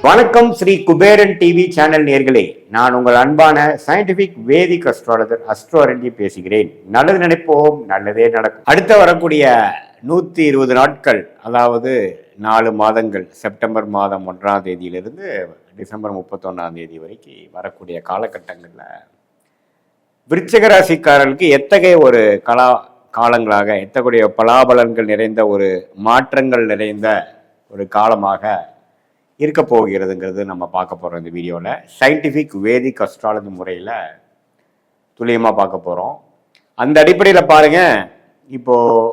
வணக்கம் Sri Kuberan TV channel நேர்களே, நான் உங்கள் அன்பான சயின்டிபிக் வேதிக் அஸ்ட்ராலஜர் அஸ்ட்ரோரஞ்சி பேசுகிறேன். நல்லது நினைப்போம், நல்லதே நடக்கும். அடுத்த வரக்கூடிய 120 நாட்கள், அதாவது 4 மாதங்கள், செப்டம்பர் மாதம் 1ஆம் தேதியிலிருந்து டிசம்பர் 31ஆம் தேதி வரைக்கும் வரக்கூடிய காலகட்டங்களில் விருச்சிக ராசிக்காரர்களுக்கு எத்தகைய ஒரு காலங்களாக, எத்தகைய பலாபலன்கள் நிறைந்த ஒரு மாற்றங்கள் நிறைந்த ஒரு காலமாக இருக்க போகிறதுங்கிறது நம்ம பார்க்க போகிறோம். இந்த வீடியோவில் சயின்டிஃபிக் வேதிக் அஸ்ட்ராலஜி முறையில் துல்லியமாக பார்க்க போகிறோம். அந்த அடிப்படையில் பாருங்கள், இப்போது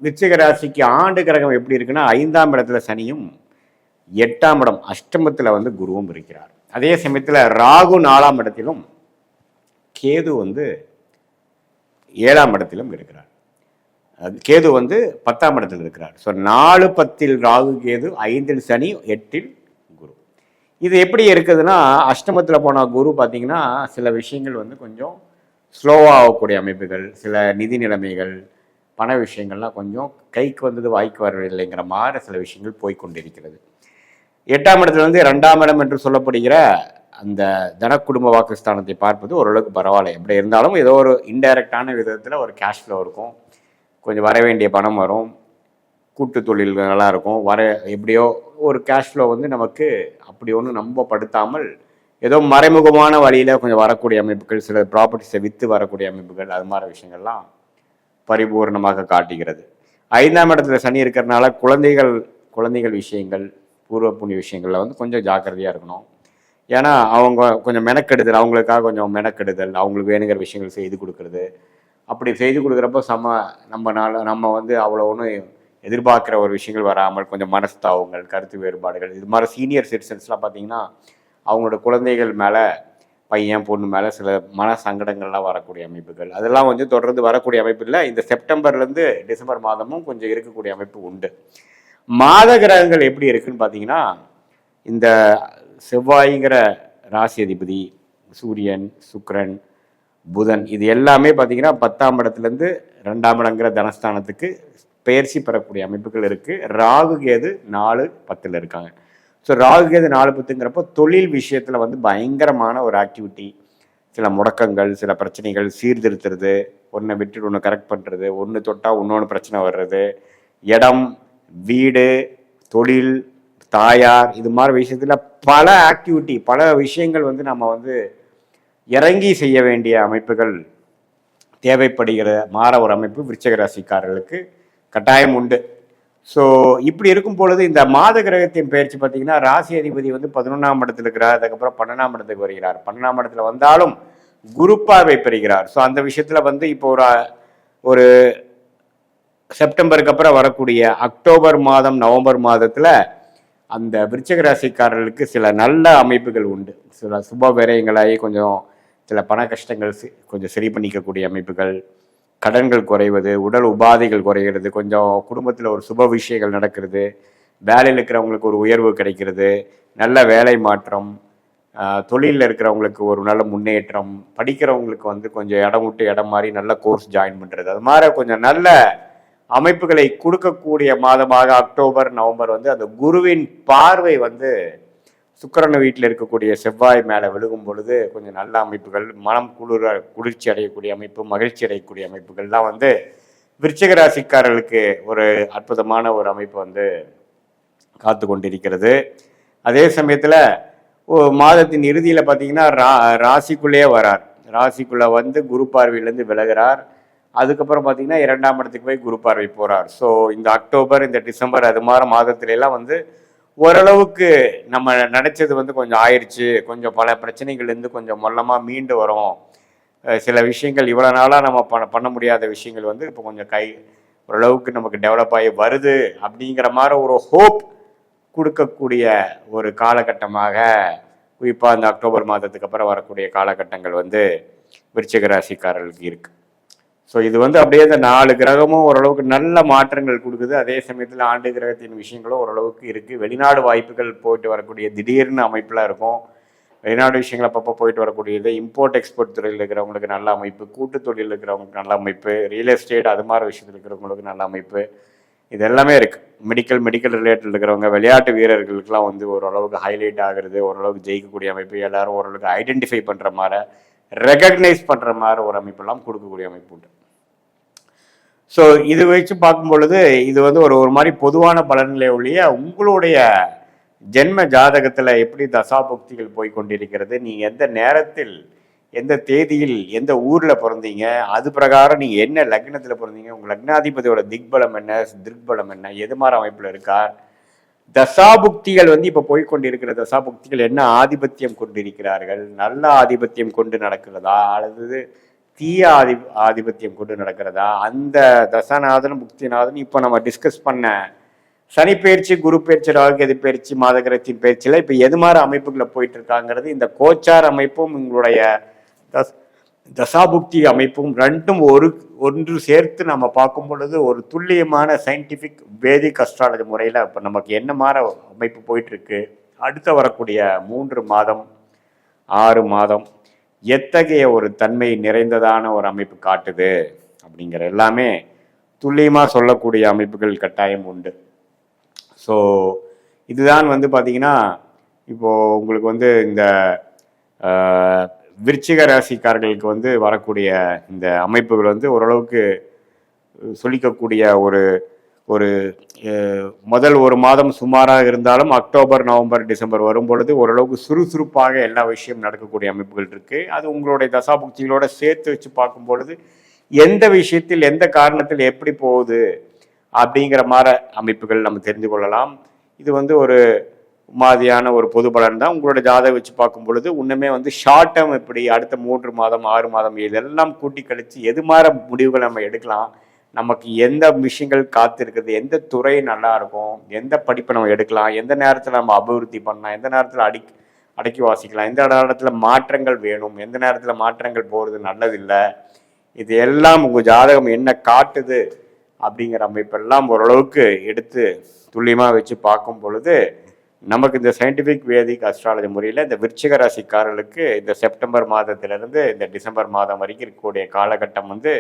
விருச்சிக ராசிக்கு ஆண்டு கிரகம் எப்படி இருக்குன்னா, 5ஆம் இடத்துல சனியும் 8ஆம் இடம் அஷ்டமத்தில் குருவும் இருக்கிறார். அதே சமயத்தில் ராகு 4ஆம் இடத்திலும் கேது 7ஆம் இடத்திலும் இருக்கிறார். கேது 10ஆம் இடத்தில் இருக்கிறார். ஸோ 4, 10 ராகு கேது, 5 சனி, 8 குரு. இது எப்படி இருக்குதுன்னா, அஷ்டமத்தில் போன குரு பார்த்தீங்கன்னா சில விஷயங்கள் கொஞ்சம் ஸ்லோவாக ஆகக்கூடிய அமைப்புகள், சில நிதி நிலைமைகள், பண விஷயங்கள்லாம் கொஞ்சம் கைக்கு வந்தது வாய்க்கு வரவில்லைங்கிற மாதிரி சில விஷயங்கள் போய்கொண்டிருக்கிறது. 8ஆம் இடத்துல 2ஆம் இடம் என்று சொல்லப்படுகிற அந்த தன குடும்ப வாக்குஸ்தானத்தை பார்ப்பது ஓரளவுக்கு பரவாயில்ல. எப்படி இருந்தாலும் ஏதோ ஒரு இன்டைரக்டான விதத்தில் ஒரு கேஷ் ஃப்ளோ இருக்கும், கொஞ்சம் வர வேண்டிய பணம் வரும், கூட்டு தொழில் நல்லா இருக்கும், எப்படியோ ஒரு கேஷ் ஃப்ளோ நமக்கு அப்படி ஒன்றும் நம்பப்படுத்தாமல் ஏதோ மறைமுகமான வழியில் கொஞ்சம் வரக்கூடிய அமைப்புகள், சில ப்ராப்பர்ட்டிஸை விற்று வரக்கூடிய அமைப்புகள், அது மாதிரி விஷயங்கள்லாம் பரிபூர்ணமாக காட்டுகிறது. 5ஆம் இடத்துல சனி இருக்கிறதுனால குழந்தைகள் விஷயங்கள், பூர்வ புண்ணிய விஷயங்களில் கொஞ்சம் ஜாக்கிரதையாக இருக்கணும். ஏன்னா அவங்க கொஞ்சம் மெனக்கெடுதல், அவங்களுக்காக கொஞ்சம் மெனக்கெடுதல், அவங்களுக்கு வேணுங்கிற விஷயங்கள் செய்து கொடுக்கறது, அப்படி செய்து கொடுக்குறப்போ நம்ம அவ்வளோ ஒன்றும் எதிர்பார்க்குற ஒரு விஷயங்கள் வராமல் கொஞ்சம் மனஸ்தாபங்கள், கருத்து வேறுபாடுகள், இது மாதிரி சீனியர் சிட்டிசன்ஸ்லாம் பார்த்தீங்கன்னா அவங்களோட குழந்தைகள் மேலே, பையன் பொண்ணு மேலே சில மன சங்கடங்கள்லாம் வரக்கூடிய அமைப்புகள், அதெல்லாம் தொடர்ந்து வரக்கூடிய அமைப்பு இல்லை. இந்த செப்டம்பர்லேருந்து டிசம்பர் மாதமும் கொஞ்சம் இருக்கக்கூடிய அமைப்பு உண்டு. மாத கிரகங்கள் எப்படி இருக்குன்னு பார்த்தீங்கன்னா, இந்த செவ்வாய்ங்கிற ராசி அதிபதி, சூரியன், சுக்கிரன், புதன், இது எல்லாமே பார்த்தீங்கன்னா 10ஆம் இடத்துலேருந்து 2ஆம் இடங்கிற தனஸ்தானத்துக்கு பெயர்ச்சி பெறக்கூடிய அமைப்புகள் இருக்குது. ராகு கேது 4, 10 இருக்காங்க. ஸோ ராகு கேது 4, 10ங்கிறப்போ தொழில் விஷயத்தில் பயங்கரமான ஒரு ஆக்டிவிட்டி, சில முடக்கங்கள், சில பிரச்சனைகள், சீர்திருத்துறது, ஒன்றை விட்டுட்டு ஒன்று கரெக்ட் பண்ணுறது, ஒன்று தொட்டால் இன்னொன்று பிரச்சனை வர்றது, இடம், வீடு, தொழில், தாயார், இது மாதிரி விஷயத்தில் பல ஆக்டிவிட்டி, பல விஷயங்கள் நம்ம இறங்கி செய்ய வேண்டிய அமைப்புகள் தேவைப்படுகிற ஒரு அமைப்பு விருச்சிக ராசிக்காரர்களுக்கு கட்டாயம் உண்டு. ஸோ இப்படி இருக்கும் பொழுது இந்த மாத கிரகத்தின் பயிற்சி பார்த்தீங்கன்னா, ராசி அதிபதி 11ஆம் இடத்துல இருக்கிறார், அதுக்கப்புறம் 12ஆம் இடத்துக்கு வருகிறார். 12ஆம் இடத்துல வந்தாலும் குரு பார்வை பெறுகிறார். ஸோ அந்த விஷயத்தில் இப்போ ஒரு செப்டம்பருக்கு அப்புறம் வரக்கூடிய அக்டோபர் மாதம், நவம்பர் மாதத்தில் அந்த விருச்சிக ராசிக்காரர்களுக்கு சில நல்ல அமைப்புகள் உண்டு. சில சுப விரயங்களாகி கொஞ்சம் சில பண கஷ்டங்கள் கொஞ்சம் சரி பண்ணிக்கக்கூடிய அமைப்புகள், கடன்கள் குறைவது, உடல் உபாதைகள் குறைகிறது, கொஞ்சம் குடும்பத்தில் ஒரு சுப விஷயங்கள் நடக்கிறது, வேலையில் இருக்கிறவங்களுக்கு ஒரு உயர்வு கிடைக்கிறது, நல்ல வேலை மாற்றம், தொழிலில் இருக்கிறவங்களுக்கு ஒரு நல்ல முன்னேற்றம், படிக்கிறவங்களுக்கு கொஞ்சம் இடம் விட்டு இடம் மாதிரி நல்ல கோர்ஸ் ஜாயின் பண்ணுறது, அது மாதிரி கொஞ்சம் நல்ல அமைப்புகளை கொடுக்கக்கூடிய மாதமாக அக்டோபர், நவம்பர் அந்த குருவின் பார்வை சுக்கிரன் வீட்டில் இருக்கக்கூடிய செவ்வாய் மேலே விழுகும் பொழுது கொஞ்சம் நல்ல அமைப்புகள், மனம் குளிர்ச்சி அடையக்கூடிய அமைப்பு, மகிழ்ச்சி அடையக்கூடிய அமைப்புகள்லாம் விருச்சிக ராசிக்காரர்களுக்கு ஒரு அற்புதமான ஒரு அமைப்பு காத்து கொண்டிருக்கிறது. அதே சமயத்தில் மாதத்தின் இறுதியில் பார்த்தீங்கன்னா ராசிக்குள்ளேயே வரார். ராசிக்குள்ளே குரு பார்வையிலேருந்து விலகிறார். அதுக்கப்புறம் பார்த்தீங்கன்னா 2ஆம் இடத்துக்கு போய் குரு பார்வை போகிறார். ஸோ இந்த அக்டோபர், இந்த டிசம்பர், அது மாதிரி மாதத்துலலாம் ஓரளவுக்கு நம்ம நினச்சது கொஞ்சம் ஆயிடுச்சு, கொஞ்சம் பல பிரச்சனைகள்லேருந்து கொஞ்சம் மொல்லமாக மீண்டு வரும், சில விஷயங்கள் இவ்வளோ நாளாக நம்ம பண்ண முடியாத விஷயங்கள் இப்போ கொஞ்சம் ஓரளவுக்கு நமக்கு டெவலப் ஆகி வருது அப்படிங்கிற மாதிரி ஒரு ஹோப் கொடுக்கக்கூடிய ஒரு காலகட்டமாக குறிப்பாக இந்த அக்டோபர் மாதத்துக்கு அப்புறம் வரக்கூடிய காலகட்டங்கள் விருச்சிக ராசிக்காரர்களுக்கு இருக்குது. ஸோ இது அப்படியே இந்த 4 கிரகமும் ஓரளவுக்கு நல்ல மாற்றங்கள் கொடுக்குது. அதே சமயத்தில் ஆண்டு கிரகத்தின் விஷயங்களும் ஓரளவுக்கு இருக்குது. வெளிநாடு வாய்ப்புகள் போயிட்டு வரக்கூடிய திடீர்னு அமைப்பெலாம் இருக்கும். வெளிநாடு விஷயங்கள் அப்பப்போ போயிட்டு வரக்கூடியது, இம்போர்ட் எக்ஸ்போர்ட் துறையில் இருக்கிறவங்களுக்கு நல்ல அமைப்பு, கூட்டு தொழில் இருக்கிறவங்களுக்கு நல்ல அமைப்பு, ரியல் எஸ்டேட் அது மாதிரி விஷயத்தில் இருக்கிறவங்களுக்கு நல்ல அமைப்பு, இது எல்லாமே இருக்குது. மெடிக்கல் ரிலேட்டட் இருக்கிறவங்க, விளையாட்டு வீரர்களுக்கெல்லாம் வந்து ஓரளவுக்கு ஹைலைட் ஆகிறது, ஓரளவுக்கு ஜெயிக்கக்கூடிய அமைப்பு, எல்லாரும் ஓரளவுக்கு ஐடென்டிஃபை பண்ணுற மாதிரி, ரெகக்னைஸ் பண்ணுற மாதிரி ஒரு அமைப்பெல்லாம் கொடுக்கக்கூடிய அமைப்பு உண்டு. ஸோ இது வச்சு பார்க்கும் பொழுது இது வந்து ஒரு மாதிரி பொதுவான பலன்களே ஒழிய உங்களுடைய ஜென்ம ஜாதகத்தில் எப்படி தசாபுக்திகள் போய் கொண்டிருக்கிறது, நீங்கள் எந்த நேரத்தில் எந்த தேதியில் எந்த ஊரில் பிறந்தீங்க, அது பிரகாரம் நீங்கள் என்ன லக்னத்தில் பிறந்தீங்க, உங்கள் லக்னாதிபதியோட திக்பலம் என்ன, திருக்பலம் என்ன, எது மாதிரி அமைப்பில் இருக்கார், தசாபுக்திகள் வந்து இப்போ போய்கொண்டிருக்கிற தசாபுக்திகள் என்ன ஆதிபத்தியம் கொண்டிருக்கிறார்கள், நல்ல ஆதிபத்தியம் கொண்டு நடக்கிறதா அல்லது தீய ஆதிபத்தியம் கொண்டு நடக்கிறதா, அந்த தசாநாதன் புக்திநாதன் இப்போ நம்ம டிஸ்கஸ் பண்ண சனி பயிற்சி, குரு பயிற்சி, ராகுகேது பயிற்சி, மாதகிரகத்தின் பயிற்சியில் இப்போ எது மாதிரி அமைப்புகளை போயிட்டு இருக்காங்கிறது, இந்த கோச்சார் அமைப்பும் உங்களுடைய தசாபுக்தி அமைப்பும் ரெண்டும் ஒன்று சேர்த்து நம்ம பார்க்கும் பொழுது ஒரு துல்லியமான சயின்டிஃபிக் வேதிக் அஸ்ட்ராலஜி முறையில் இப்போ நமக்கு என்ன மாதிரி அமைப்பு போயிட்டுருக்கு, அடுத்த வரக்கூடிய 3 மாதம் 6 மாதம் எத்தகைய ஒரு தன்மை நிறைந்ததான ஒரு அமைப்பு காட்டுது அப்படிங்கிற எல்லாமே துல்லியமாக சொல்லக்கூடிய அமைப்புகள் கட்டாயம் உண்டு. ஸோ இதுதான் வந்து பார்த்திங்கன்னா இப்போது உங்களுக்கு வந்து இந்த விருச்சிக ராசிக்காரர்களுக்கு வந்து வரக்கூடிய இந்த அமைப்புகள் வந்து ஓரளவுக்கு சொல்லிக்கக்கூடிய ஒரு முதல் 1 மாதம் சுமாராக இருந்தாலும் அக்டோபர், நவம்பர், டிசம்பர் வரும் பொழுது ஓரளவுக்கு சுறுசுறுப்பாக எல்லா விஷயம் நடக்கக்கூடிய அமைப்புகள் இருக்குது. அது உங்களுடைய தசாபுக்திகளோட சேர்த்து வச்சு பார்க்கும் பொழுது எந்த விஷயத்தில் எந்த காரணத்தில் எப்படி போகுது அப்படிங்கிற மாதிரி அமைப்புகள் நம்ம தெரிந்து கொள்ளலாம். இது வந்து ஒரு மாதிரியான ஒரு பொது பலன் தான். உங்களோட ஜாதகம் வச்சு பார்க்கும் பொழுது இன்னுமே வந்து ஷார்ட் டேர்ம் எப்படி அடுத்த 3 மாதம் 6 மாதம் இதெல்லாம் கூட்டி கழித்து எது மாதிரி முடிவுகள் நம்ம எடுக்கலாம், நமக்கு எந்த விஷயங்கள் காத்திருக்குது, எந்த துறை நல்லா இருக்கும், எந்த படிப்பை நம்ம எடுக்கலாம், எந்த நேரத்தில் நம்ம அபிவிருத்தி பண்ணலாம், எந்த நேரத்தில் அடக்கி வாசிக்கலாம், எந்த நேரத்தில் மாற்றங்கள் வேணும், எந்த நேரத்தில் மாற்றங்கள் போகிறது நல்லதில்லை, இது எல்லாம் உங்கள் ஜாதகம் என்ன காட்டுது அப்படிங்கிற அமைப்பெல்லாம் ஓரளவுக்கு எடுத்து துல்லியமாக வச்சு பார்க்கும் பொழுது நமக்கு இந்த சயின்டிஃபிக் வேதிக் அஸ்ட்ராலஜி முறையில் இந்த விருச்சிக ராசிக்காரர்களுக்கு இந்த செப்டம்பர் மாதத்திலிருந்து இந்த டிசம்பர் மாதம் வரைக்கும் இருக்கக்கூடிய காலகட்டம் வந்து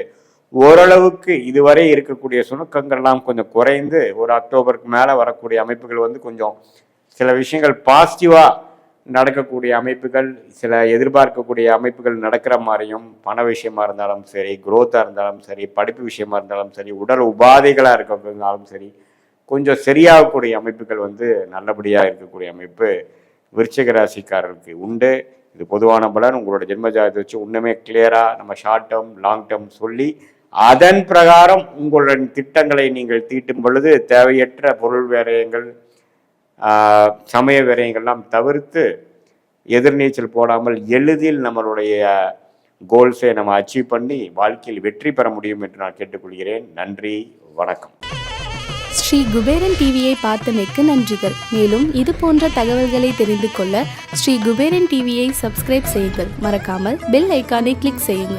ஓரளவுக்கு இதுவரை இருக்கக்கூடிய சுணக்கங்கள்லாம் கொஞ்சம் குறைந்து ஒரு அக்டோபருக்கு மேலே வரக்கூடிய அமைப்புகள் வந்து கொஞ்சம் சில விஷயங்கள் பாசிட்டிவாக நடக்கக்கூடிய அமைப்புகள், சில எதிர்பார்க்கக்கூடிய அமைப்புகள் நடக்கிற மாதிரியும், பண விஷயமா இருந்தாலும் சரி, குரோத்தாக இருந்தாலும் சரி, படிப்பு விஷயமா இருந்தாலும் சரி, உடல் உபாதைகளாக இருக்கிறதுனாலும் சரி, கொஞ்சம் சரியாகக்கூடிய அமைப்புகள் வந்து நல்லபடியாக இருக்கக்கூடிய அமைப்பு விருச்சிக ராசிக்காரர்களுக்கு உண்டு. இது பொதுவான பலன். உங்களோட ஜென்ம ஜாதகத்தை வச்சு இன்னுமே கிளியராக நம்ம ஷார்ட் டேர்ம் லாங் டேர்ம் சொல்லி அதன் பிரகாரம் உங்களுடைய திட்டங்களை நீங்கள் தீட்டும் பொழுது தேவையற்ற பொருள் விரயங்கள், சமய விரயங்கள்லாம் தவிர்த்து எதிர்நீச்சல் போடாமல் எளிதில் நம்மளுடைய கோல்ஸை நம்ம அச்சீவ் பண்ணி வாழ்க்கையில் வெற்றி பெற முடியும் என்று நான் கேட்டுக்கொள்கிறேன். நன்றி, வணக்கம். ஸ்ரீ குபேரன் டிவியை பார்த்தமைக்கு நன்றிகள். மேலும் இது போன்ற தகவல்களை தெரிந்து கொள்ள ஸ்ரீ குபேரன் டிவியை சப்ஸ்கிரைப் செய்யுங்கள். மறக்காமல் பெல் ஐக்கானை கிளிக் செய்யுங்கள்.